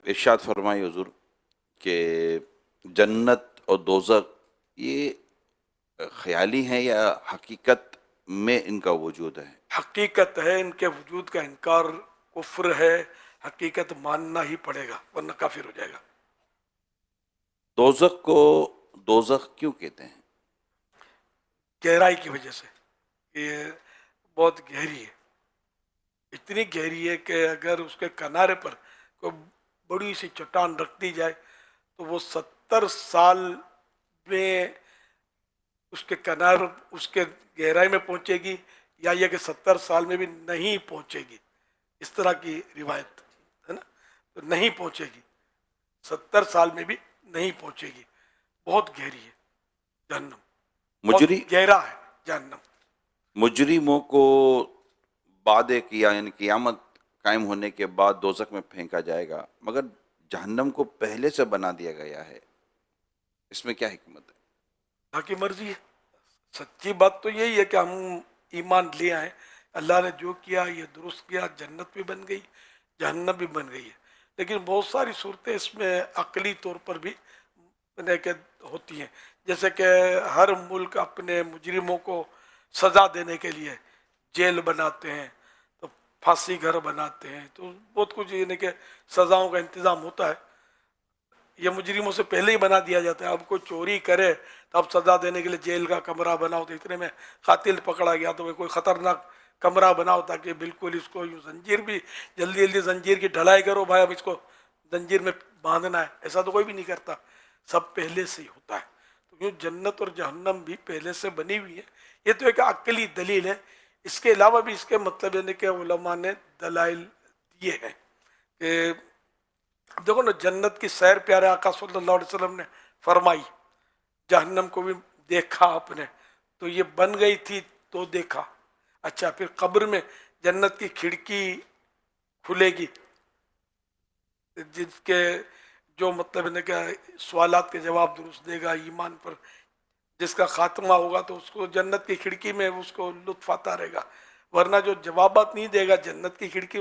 ارشاد فرمائی حضور کہ جنت اور دوزخ یہ خیالی ہیں یا حقیقت میں ان کا وجود ہے؟ حقیقت ہے، ان کے وجود کا انکار کفر ہے، حقیقت ماننا ہی پڑے گا ورنہ کافر ہو جائے گا۔ دوزخ کو دوزخ کیوں کہتے ہیں؟ گہرائی کی وجہ سے، یہ بہت گہری ہے، اتنی گہری ہے کہ اگر اس کے کنارے پر کوئی بڑی سی چٹان رکھ دی جائے تو وہ 70 سال میں اس کے کنارے، اس کے گہرائی میں پہنچے گی، یا یہ کہ 70 سال میں بھی نہیں پہنچے گی، اس طرح کی روایت ہے نا، تو نہیں پہنچے گی، 70 سال میں بھی نہیں پہنچے گی، بہت گہری ہے جہنم، بہت مجری گہرا ہے جہنم۔ مجرموں کو بعد یعنی قیامت قائم ہونے کے بعد دوزخ میں پھینکا جائے گا، مگر جہنم کو پہلے سے بنا دیا گیا ہے، اس میں کیا حکمت ہے؟ اللہ کی مرضی ہے، سچی بات تو یہی ہے کہ ہم ایمان لے آئے، اللہ نے جو کیا یہ درست کیا، جنت بھی بن گئی، جہنم بھی بن گئی ہے، لیکن بہت ساری صورتیں اس میں عقلی طور پر بھی ہوتی ہیں، جیسے کہ ہر ملک اپنے مجرموں کو سزا دینے کے لیے جیل بناتے ہیں، تو پھانسی گھر بناتے ہیں، تو بہت کچھ یعنی کہ سزاؤں کا انتظام ہوتا ہے، یہ مجرموں سے پہلے ہی بنا دیا جاتا ہے۔ اب کوئی چوری کرے تو اب سزا دینے کے لیے جیل کا کمرہ بناؤ، تو اتنے میں قاتل پکڑا گیا تو کوئی خطرناک کمرہ بناؤ تاکہ بالکل اس کو یوں زنجیر بھی جلدی جلدی زنجیر کی ڈھلائی کرو، بھائی اب اس کو زنجیر میں باندھنا ہے، ایسا تو کوئی بھی نہیں کرتا، سب پہلے سے ہی ہوتا ہے۔ تو یوں جنت اور جہنم بھی پہلے سے بنی ہوئی ہے، یہ تو ایک عقلی دلیل ہے۔ اس کے علاوہ بھی اس کے مطلب یعنی کہ علماء نے دلائل دیے ہیں کہ دیکھو نا، جنت کی سیر پیارے آقا صلی اللہ علیہ وسلم نے فرمائی، جہنم کو بھی دیکھا آپ نے، تو یہ بن گئی تھی تو دیکھا، اچھا پھر قبر میں جنت کی کھڑکی کھلے گی، جس کے جو مطلب ہے کہ سوالات کے جواب درست دے گا، ایمان پر جس کا خاتمہ ہوگا تو اس کو جنت کی کھڑکی میں اس کو لطف آتا رہے گا، ورنہ جو جوابات نہیں دے گا جنت کی کھڑکی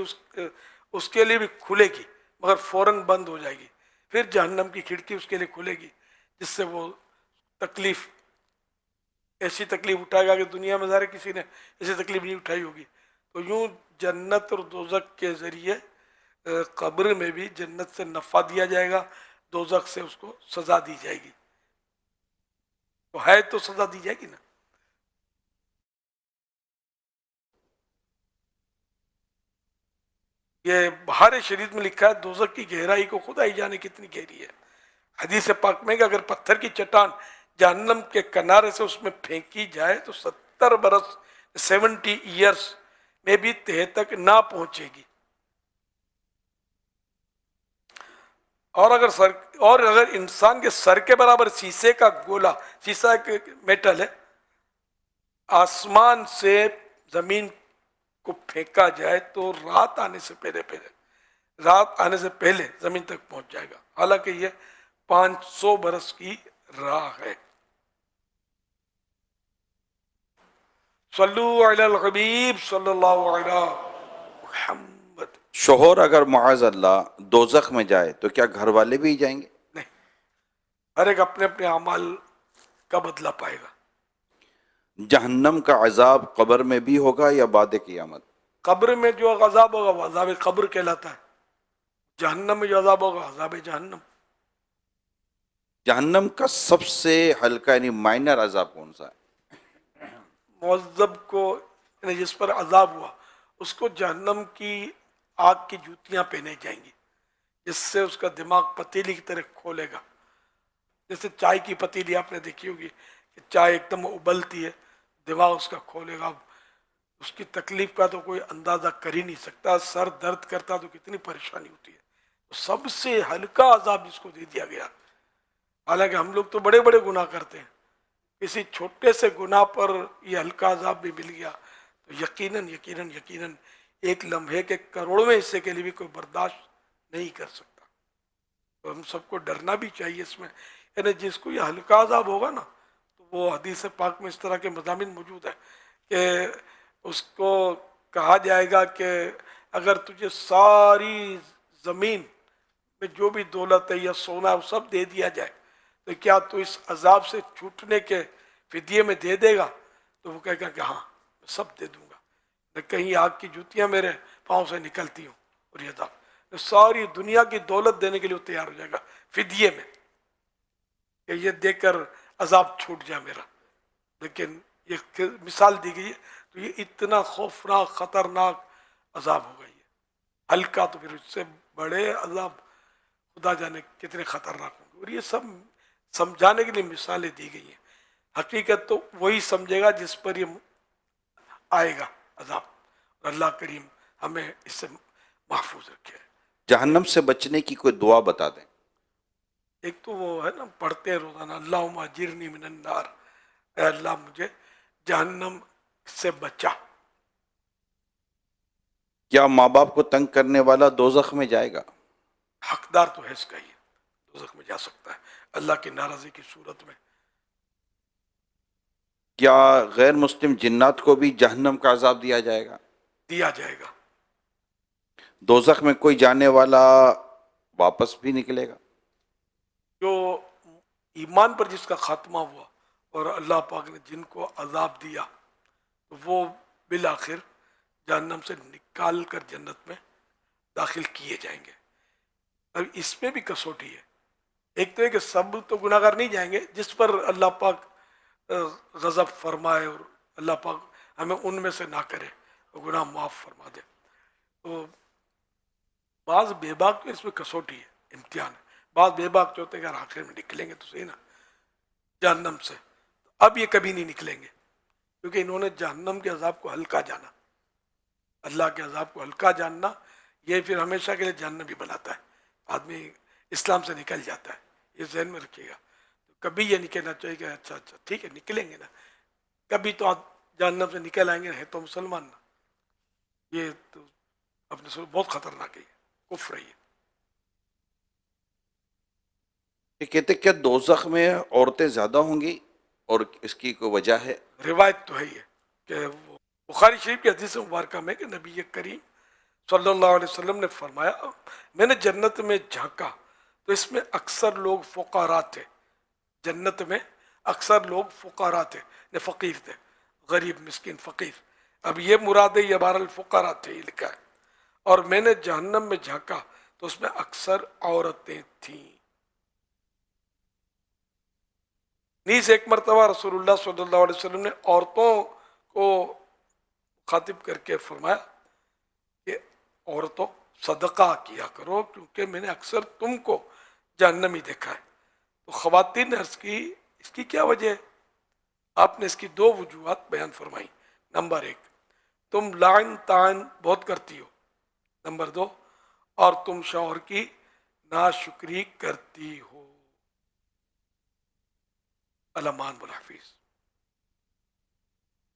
اس کے لیے بھی کھلے گی مگر فوراً بند ہو جائے گی، پھر جہنم کی کھڑکی اس کے لیے کھلے گی جس سے وہ تکلیف، ایسی تکلیف اٹھائے گا کہ دنیا میں ظاہر کسی نے ایسی تکلیف نہیں اٹھائی ہوگی۔ تو یوں جنت اور دوزخ کے ذریعے قبر میں بھی جنت سے نفع دیا جائے گا، دوزخ سے اس کو سزا دی جائے گی، تو ہے تو سزا دی جائے گی نا۔ یہ بہار شریعت میں لکھا ہے دوزخ کی گہرائی کو خدا ہی جانے کتنی گہری ہے۔ حدیث پاک میں کہ اگر پتھر کی چٹان جہنم کے کنارے سے اس میں پھینکی جائے تو 70 برس 70 ایئرس میں بھی تہ تک نہ پہنچے گی، اور اگر انسان کے سر کے برابر شیشے کا گولا، شیشہ ایک میٹل ہے، آسمان سے زمین کو پھینکا جائے تو رات آنے سے پہلے زمین تک پہنچ جائے گا، حالانکہ یہ 500 برس کی راہ ہے۔ صلو علی الحبیب صلی اللہ علیہ محمد۔ شوہر اگر معاذ اللہ دوزخ میں جائے تو کیا گھر والے بھی جائیں گے؟ نہیں، ہر ایک اپنے اپنے اعمال کا بدلہ پائے گا۔ جہنم کا عذاب قبر میں بھی ہوگا یا بعد قیامت؟ قبر میں جو عذاب ہوگا وہ عذاب قبر کہلاتا ہے، جہنم میں جو عذاب ہوگا عذاب جہنم۔ جہنم کا سب سے ہلکا یعنی مائنر عذاب کون سا ہے؟ معذب کو، یعنی جس پر عذاب ہوا اس کو جہنم کی آگ کی جوتیاں پہنے جائیں گی، جس سے اس کا دماغ پتیلی کی طرح کھولے گا، جیسے چائے کی پتیلی آپ نے دیکھی ہوگی کہ چائے ایک دم ابلتی ہے، دماغ اس کا کھولے گا، اس کی تکلیف کا تو کوئی اندازہ کر ہی نہیں سکتا، سر درد کرتا تو کتنی پریشانی ہوتی ہے، سب سے ہلکا عذاب جس کو دے دیا گیا۔ حالانکہ ہم لوگ تو بڑے بڑے گناہ کرتے ہیں، کسی چھوٹے سے گناہ پر یہ ہلکا عذاب بھی مل گیا تو یقیناً یقیناً یقیناً ایک لمحے کے کروڑویں حصے کے لیے بھی کوئی برداشت نہیں کر سکتا۔ تو ہم سب کو ڈرنا بھی چاہیے اس میں، یعنی جس کو یہ ہلکا عذاب ہوگا نا، تو وہ حدیث پاک میں اس طرح کے مضامین موجود ہیں کہ اس کو کہا جائے گا کہ اگر تجھے ساری زمین میں جو بھی دولت ہے یا سونا ہے وہ سب دے دیا جائے تو کیا تو اس عذاب سے چھوٹنے کے فدیے میں دے دے گا؟ تو وہ کہے گا کہ ہاں میں سب دے دوں گا، میں کہیں آگ کی جوتیاں میرے پاؤں سے نکلتی ہوں اور یہ عذاب، میں ساری دنیا کی دولت دینے کے لیے تیار ہو جائے گا فدیے میں کہ یہ دے کر عذاب چھوٹ جائے میرا. لیکن یہ مثال دی گئی ہے تو یہ اتنا خوفناک خطرناک عذاب ہوگا، یہ ہلکا تو پھر اس سے بڑے عذاب خدا جانے کتنے خطرناک ہوں گے. اور یہ سب سمجھانے کے لیے مثالیں دی گئی ہیں. حقیقت تو وہی سمجھے گا جس پر یہ آئے گا عذاب. اور اللہ کریم ہمیں اس سے محفوظ رکھے. جہنم سے بچنے کی کوئی دعا بتا دیں. ایک تو وہ ہے نا پڑھتے ہیں روزانہ اللہم اجرنی من النار، اے اللہ مجھے جہنم سے بچا. کیا ماں باپ کو تنگ کرنے والا دوزخ میں جائے گا؟ حقدار تو ہے اس کا ہی، دوزخ میں جا سکتا ہے اللہ کی ناراضی کی صورت میں. کیا غیر مسلم جنات کو بھی جہنم کا عذاب دیا جائے گا؟ دیا جائے گا. دوزخ میں کوئی جانے والا واپس بھی نکلے گا؟ جو ایمان پر جس کا خاتمہ ہوا اور اللہ پاک نے جن کو عذاب دیا وہ بالآخر جہنم سے نکال کر جنت میں داخل کیے جائیں گے. اب اس میں بھی کسوٹی ہے. ایک تو ہے کہ سب تو گناہ گار نہیں جائیں گے، جس پر اللہ پاک غضب فرمائے اور اللہ پاک ہمیں ان میں سے نہ کرے اور گناہ معاف فرما دے. تو بعض بے باک تو اس میں کسوٹی ہے، امتحان ہے. بعض بے باک جو ہوتے ہیں کہ اگر آخر میں نکلیں گے تو صحیح نا جہنم سے، اب یہ کبھی نہیں نکلیں گے کیونکہ انہوں نے جہنم کے عذاب کو ہلکا جانا. اللہ کے عذاب کو ہلکا جاننا یہ پھر ہمیشہ کے لیے جہنمی بناتا ہے. آدمی اسلام سے نکل جاتا ہے، یہ ذہن میں رکھیے گا. کبھی یہ نہیں کہنا چاہیے کہ اچھا ٹھیک ہے نکلیں گے نا، کبھی تو آپ جہنم سے نکل آئیں گے، ہے تو مسلمان نا. یہ تو اپنے سے بہت خطرناک ہے، کفر ہے. یہ کہتے کیا دوزخ میں عورتیں زیادہ ہوں گی اور اس کی کوئی وجہ ہے؟ روایت تو ہے یہ کہ وہ بخاری شریف کی حدیث مبارکہ میں کہ نبی کریم صلی اللہ علیہ وسلم نے فرمایا میں نے جنت میں جھانکا تو اس میں اکثر لوگ فقراء تھے. جنت میں اکثر لوگ فقراء تھے، فقیر تھے، غریب مسکین فقیر. اب یہ مراد ہے، یہ بہرحال فقراء تھے یہ لکھا ہے. اور میں نے جہنم میں جھانکا تو اس میں اکثر عورتیں تھیں. نیز ایک مرتبہ رسول اللہ صلی اللہ علیہ وسلم نے عورتوں کو خاطب کر کے فرمایا کہ عورتوں صدقہ کیا کرو کیونکہ میں نے اکثر تم کو جہنمی دیکھا ہے. تو خواتین نے عرض کی اس کی کیا وجہ ہے؟ آپ نے اس کی دو وجوہات بیان فرمائی. نمبر ایک، تم لعن تعن بہت کرتی ہو. نمبر دو، اور تم شوہر کی ناشکری کرتی ہو. علمان الحفیظ.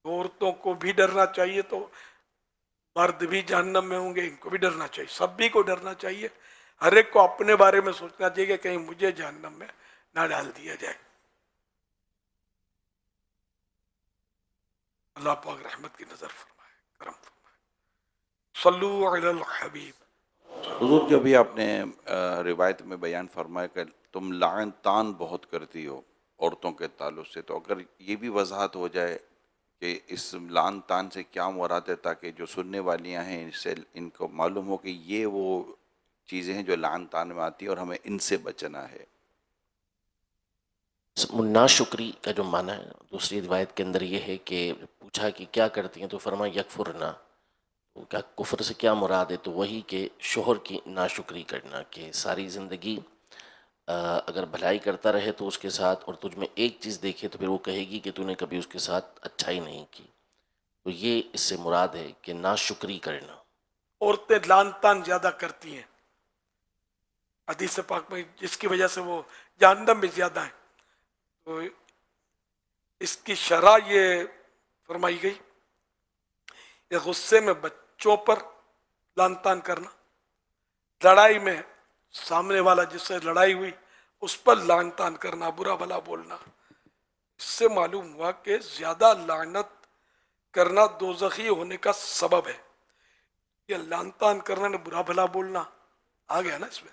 عورتوں کو بھی ڈرنا چاہیے تو مرد بھی جہنم میں ہوں گے، ان کو بھی ڈرنا چاہیے، سب بھی کو ڈرنا چاہیے. ہر ایک کو اپنے بارے میں سوچنا چاہیے کہ کہیں مجھے جہنم میں نہ ڈال دیا جائے. اللہ پاک رحمت کی نظر فرمائے، کرم فرمائے. صلو علی الحبیب. حضور جو بھی آپ نے روایت میں بیان فرمایا کہ تم لعن تان بہت کرتی ہو عورتوں کے تعلق سے، تو اگر یہ بھی وضاحت ہو جائے کہ اس لعن تان سے کیا مراد ہے تاکہ جو سننے والیاں ہیں اس سے ان کو معلوم ہو کہ یہ وہ چیزیں ہیں جو لعن تان میں آتی ہیں اور ہمیں ان سے بچنا ہے. ناشکری کا جو معنی ہے دوسری روایت کے اندر یہ ہے کہ پوچھا کہ کیا کرتی ہیں تو فرمایا یکفرنا. تو کیا کفر سے کیا مراد ہے؟ تو وہی کہ شوہر کی ناشکری کرنا، کہ ساری زندگی اگر بھلائی کرتا رہے تو اس کے ساتھ، اور تجھ میں ایک چیز دیکھے تو پھر وہ کہے گی کہ تو نے کبھی اس کے ساتھ اچھائی نہیں کی. تو یہ اس سے مراد ہے کہ ناشکری کرنا. عورتیں لعن تان زیادہ کرتی ہیں حدیث پاک میں، جس کی وجہ سے وہ جہنم میں زیادہ ہیں. تو اس کی شرح یہ فرمائی گئی کہ غصے میں بچوں پر لعن تان کرنا، لڑائی میں سامنے والا جس سے لڑائی ہوئی اس پر لعن تان کرنا، برا بھلا بولنا. اس سے معلوم ہوا کہ زیادہ لعنت کرنا دوزخی ہونے کا سبب ہے. یہ لعن تان کرنا نے برا بھلا بولنا آ گیا نا اس میں.